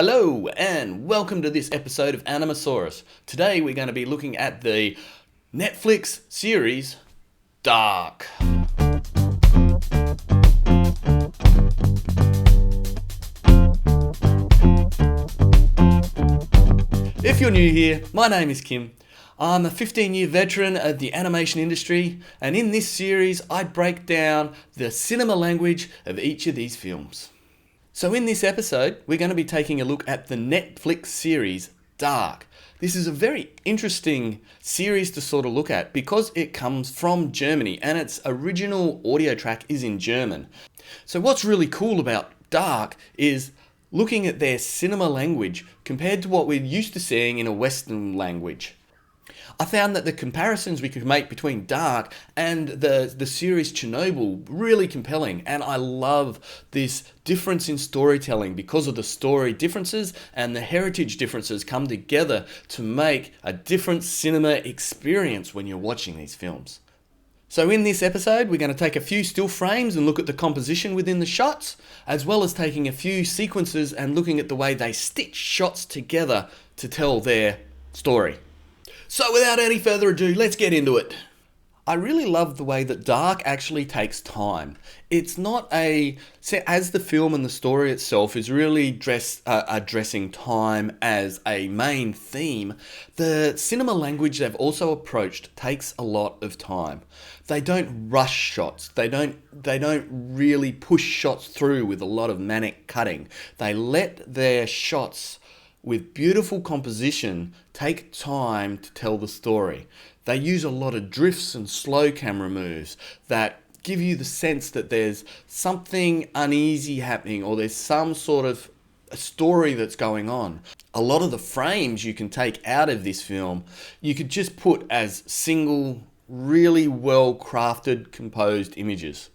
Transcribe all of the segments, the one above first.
Hello and welcome to this episode of Animasaurus. Today we're going to be looking at the Netflix series Dark. If you're new here, my name is Kim. I'm a 15-year veteran of the animation industry, and in this series I break down the cinema language of each of these films. So in this episode, we're going to be taking a look at the Netflix series Dark. This is a very interesting series to sort of look at because it comes from Germany and its original audio track is in German. So what's really cool about Dark is looking at their cinema language compared to what we're used to seeing in a Western language. I found that the comparisons we could make between Dark and the series Chernobyl really compelling, and I love this difference in storytelling because of the story differences and the heritage differences come together to make a different cinema experience when you're watching these films. So in this episode, we're going to take a few still frames and look at the composition within the shots, as well as taking a few sequences and looking at the way they stitch shots together to tell their story. So without any further ado, let's get into it. I really love the way that Dark actually takes time. It's not as the film and the story itself is really addressing time as a main theme, the cinema language they've also approached takes a lot of time. They don't rush shots. They don't really push shots through with a lot of manic cutting. They let their shots with beautiful composition take time to tell the story. They use a lot of drifts and slow camera moves that give you the sense that there's something uneasy happening or there's some sort of a story that's going on. A lot of the frames you can take out of this film, you could just put as single, really well crafted, composed images.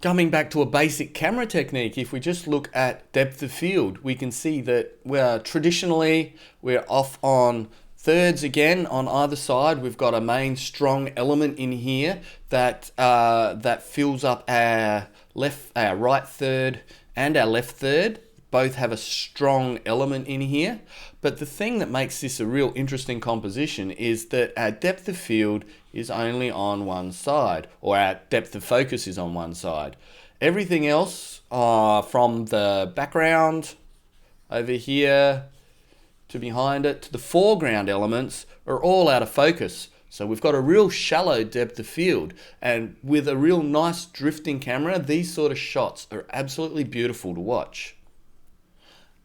Coming back to a basic camera technique, if we just look at depth of field, we can see that we're off on thirds again on either side. We've got a main strong element in here that fills up our right third and our left third. Both have a strong element in here. But the thing that makes this a real interesting composition is that our depth of field is only on one side, or our depth of focus is on one side. Everything else, from the background over here to behind it to the foreground elements, are all out of focus. So we've got a real shallow depth of field, and with a real nice drifting camera, these sort of shots are absolutely beautiful to watch.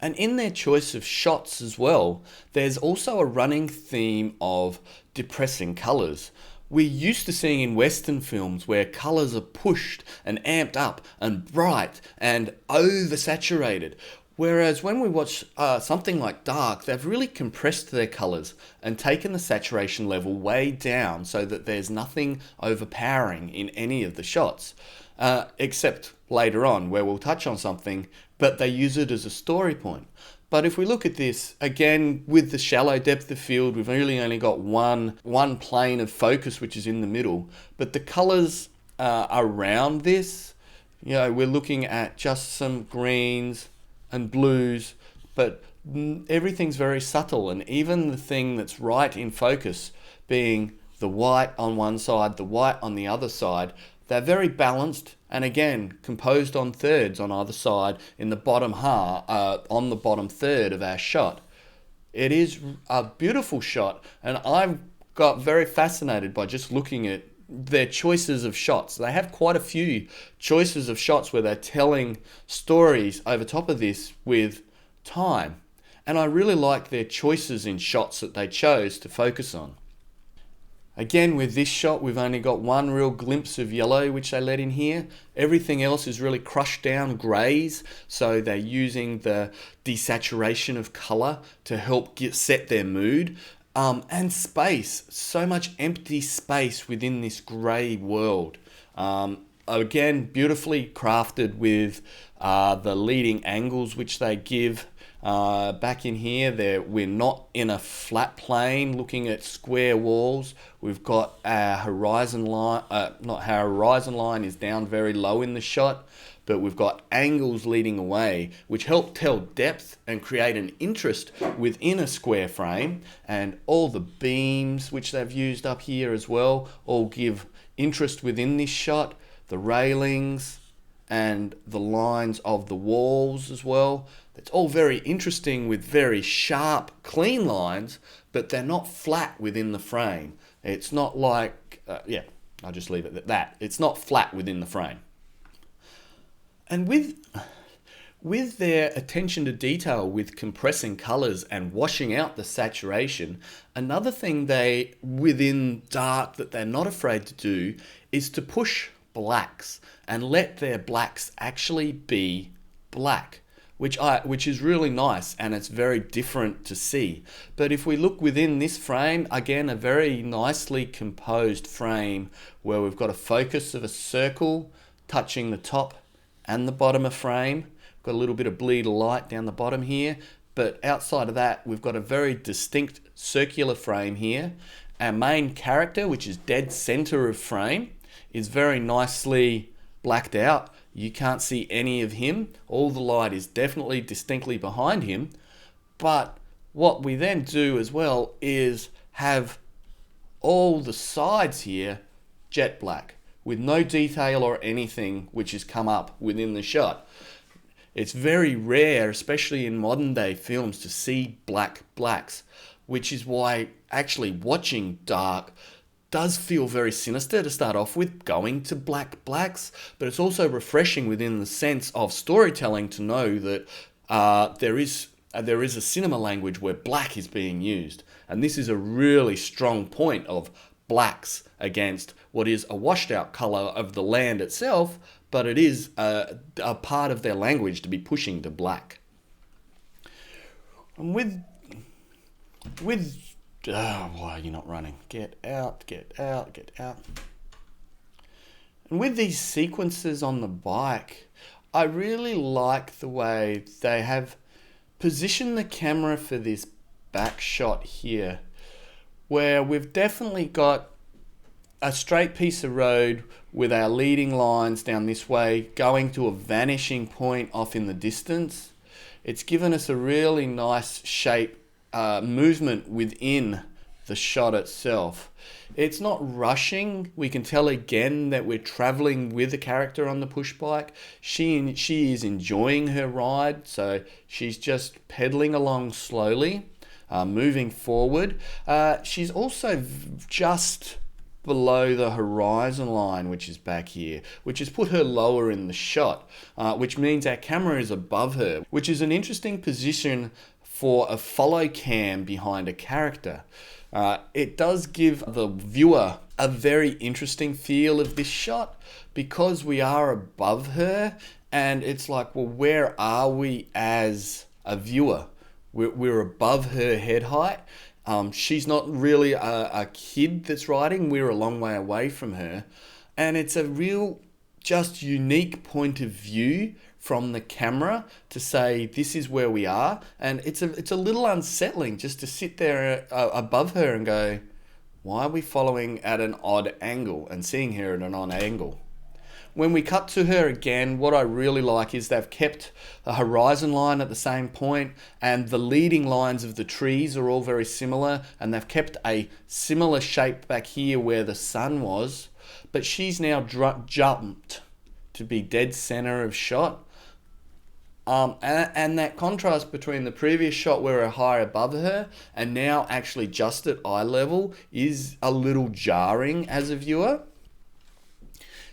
And in their choice of shots as well, there's also a running theme of depressing colours. We're used to seeing in Western films where colours are pushed and amped up and bright and oversaturated. Whereas when we watch something like Dark, they've really compressed their colours and taken the saturation level way down so that there's nothing overpowering in any of the shots. Except later on where we'll touch on something, but they use it as a story point. But if we look at this, again, with the shallow depth of field, we've really only got one plane of focus, which is in the middle. But the colours around this, we're looking at just some greens and blues, but everything's very subtle. And even the thing that's right in focus, being the white on one side, the white on the other side, they're very balanced and again composed on thirds on either side in the bottom half, on the bottom third of our shot. It is a beautiful shot, and I've got very fascinated by just looking at their choices of shots. They have quite a few choices of shots where they're telling stories over top of this with time, and I really like their choices in shots that they chose to focus on. Again, with this shot, we've only got one real glimpse of yellow, which they let in here. Everything else is really crushed down greys, so they're using the desaturation of colour to help set their mood. And space, so much empty space within this grey world. Again, beautifully crafted with the leading angles which they give. Back in here, we're not in a flat plane looking at square walls. We've got our horizon line, not our horizon line is down very low in the shot, but we've got angles leading away, which help tell depth and create an interest within a square frame. And all the beams which they've used up here as well all give interest within this shot. The railings and the lines of the walls as well. It's all very interesting with very sharp, clean lines, but they're not flat within the frame. It's not like, I'll just leave it at that. It's not flat within the frame. And with their attention to detail with compressing colors and washing out the saturation, another thing within dark that they're not afraid to do is to push blacks and let their blacks actually be black, which is really nice, and it's very different to see. But if we look within this frame, again, a very nicely composed frame where we've got a focus of a circle touching the top and the bottom of frame. Got a little bit of bleed of light down the bottom here, but outside of that, we've got a very distinct circular frame here. Our main character, which is dead center of frame, is very nicely blacked out. You can't see any of him. All the light is definitely distinctly behind him. But what we then do as well is have all the sides here jet black with no detail or anything which has come up within the shot. It's very rare, especially in modern day films, to see black blacks, which is why actually watching dark does feel very sinister to start off with, going to black blacks, but it's also refreshing within the sense of storytelling to know that there is a cinema language where black is being used. And this is a really strong point of blacks against what is a washed out color of the land itself, but it is a part of their language to be pushing to black. And why are you not running? Get out, get out, get out. And with these sequences on the bike, I really like the way they have positioned the camera for this back shot here, where we've definitely got a straight piece of road with our leading lines down this way going to a vanishing point off in the distance. It's given us a really nice shape movement within the shot itself. It's not rushing. We can tell again that we're traveling with the character on the push bike. She is enjoying her ride, so she's just pedaling along slowly, moving forward. She's also just below the horizon line, which is back here, which has put her lower in the shot, which means our camera is above her, which is an interesting position for a follow cam behind a character. It does give the viewer a very interesting feel of this shot because we are above her, and it's like, well, where are we as a viewer? We're above her head height. She's not really a kid that's riding. We're a long way away from her. And it's a real, just unique point of view from the camera to say this is where we are. And it's a little unsettling just to sit there above her and go, why are we following at an odd angle and seeing her at an odd angle? When we cut to her again, what I really like is they've kept the horizon line at the same point, and the leading lines of the trees are all very similar, and they've kept a similar shape back here where the sun was, but she's now jumped to be dead center of shot. And that contrast between the previous shot where we're high above her and now actually just at eye level is a little jarring as a viewer.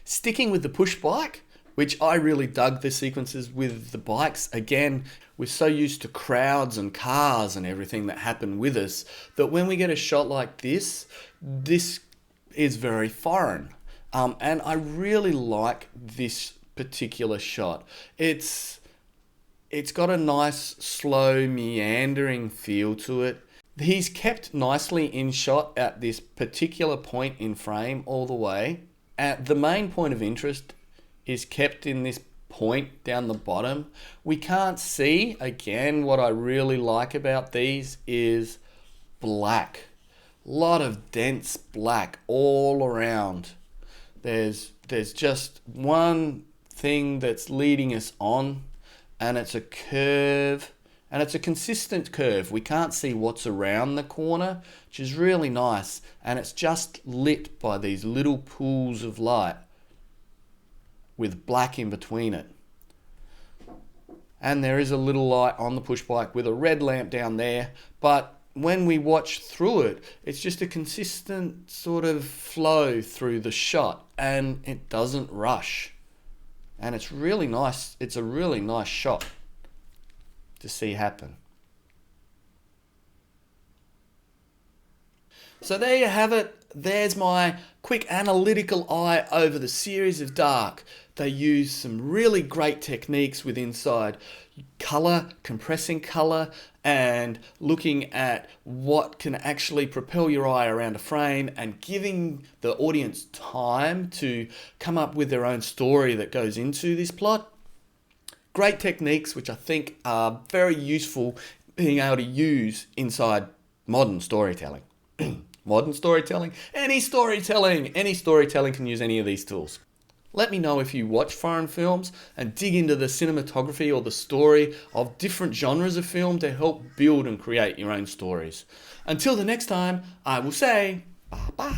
Sticking with the push bike, which I really dug the sequences with the bikes. Again, we're so used to crowds and cars and everything that happen with us that when we get a shot like this is very foreign. And I really like this particular shot. It's got a nice, slow, meandering feel to it. He's kept nicely in shot at this particular point in frame all the way. The main point of interest is kept in this point down the bottom. We can't see, again, what I really like about these is black. A lot of dense black all around. There's just one thing that's leading us on, and it's a curve, and it's a consistent curve. We can't see what's around the corner, which is really nice, and it's just lit by these little pools of light with black in between it. And there is a little light on the push bike with a red lamp down there, but when we watch through it, it's just a consistent sort of flow through the shot, and it doesn't rush. And it's really nice. It's a really nice shot to see happen. So there you have it. There's my quick analytical eye over the series of Dark. They use some really great techniques with inside color, compressing color, and looking at what can actually propel your eye around a frame and giving the audience time to come up with their own story that goes into this plot. Great techniques which I think are very useful being able to use inside modern storytelling. Modern storytelling, any storytelling can use any of these tools. Let me know if you watch foreign films and dig into the cinematography or the story of different genres of film to help build and create your own stories. Until the next time, I will say bye-bye.